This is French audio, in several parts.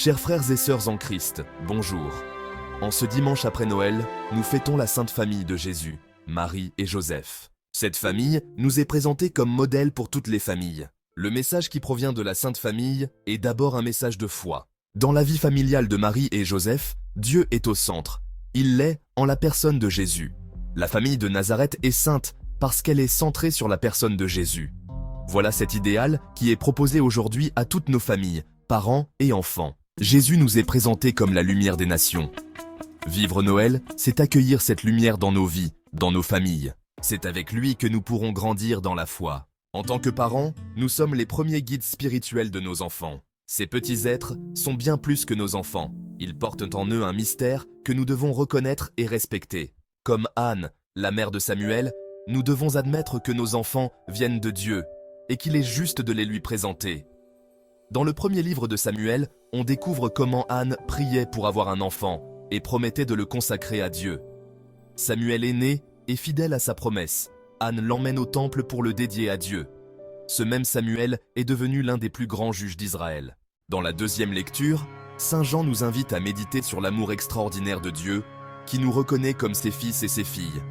Chers frères et sœurs en Christ, bonjour. En ce dimanche après Noël, nous fêtons la Sainte Famille de Jésus, Marie et Joseph. Cette famille nous est présentée comme modèle pour toutes les familles. Le message qui provient de la Sainte Famille est d'abord un message de foi. Dans la vie familiale de Marie et Joseph, Dieu est au centre. Il l'est en la personne de Jésus. La famille de Nazareth est sainte parce qu'elle est centrée sur la personne de Jésus. Voilà cet idéal qui est proposé aujourd'hui à toutes nos familles, parents et enfants. Jésus nous est présenté comme la lumière des nations. Vivre Noël, c'est accueillir cette lumière dans nos vies, dans nos familles. C'est avec lui que nous pourrons grandir dans la foi. En tant que parents, nous sommes les premiers guides spirituels de nos enfants. Ces petits êtres sont bien plus que nos enfants. Ils portent en eux un mystère que nous devons reconnaître et respecter. Comme Anne, la mère de Samuel, nous devons admettre que nos enfants viennent de Dieu et qu'il est juste de les lui présenter. Dans le premier livre de Samuel, on découvre comment Anne priait pour avoir un enfant et promettait de le consacrer à Dieu. Samuel est né et fidèle à sa promesse. Anne l'emmène au temple pour le dédier à Dieu. Ce même Samuel est devenu l'un des plus grands juges d'Israël. Dans la deuxième lecture, Saint Jean nous invite à méditer sur l'amour extraordinaire de Dieu qui nous reconnaît comme ses fils et ses filles.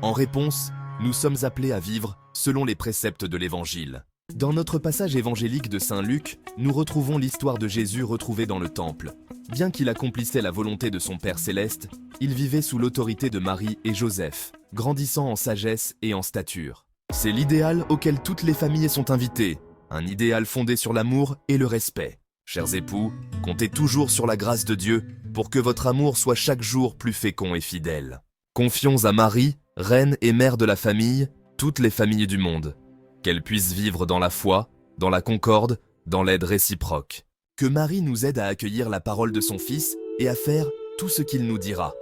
En réponse, nous sommes appelés à vivre selon les préceptes de l'Évangile. Dans notre passage évangélique de Saint Luc, nous retrouvons l'histoire de Jésus retrouvé dans le temple. Bien qu'il accomplissait la volonté de son Père céleste, il vivait sous l'autorité de Marie et Joseph, grandissant en sagesse et en stature. C'est l'idéal auquel toutes les familles sont invitées, un idéal fondé sur l'amour et le respect. Chers époux, comptez toujours sur la grâce de Dieu pour que votre amour soit chaque jour plus fécond et fidèle. Confions à Marie, reine et mère de la famille, toutes les familles du monde. Qu'elle puisse vivre dans la foi, dans la concorde, dans l'aide réciproque. Que Marie nous aide à accueillir la parole de son Fils et à faire tout ce qu'il nous dira.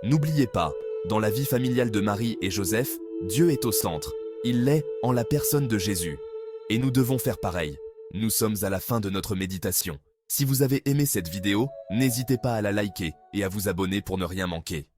N'oubliez pas, dans la vie familiale de Marie et Joseph, Dieu est au centre. Il l'est en la personne de Jésus. Et nous devons faire pareil. Nous sommes à la fin de notre méditation. Si vous avez aimé cette vidéo, n'hésitez pas à la liker et à vous abonner pour ne rien manquer.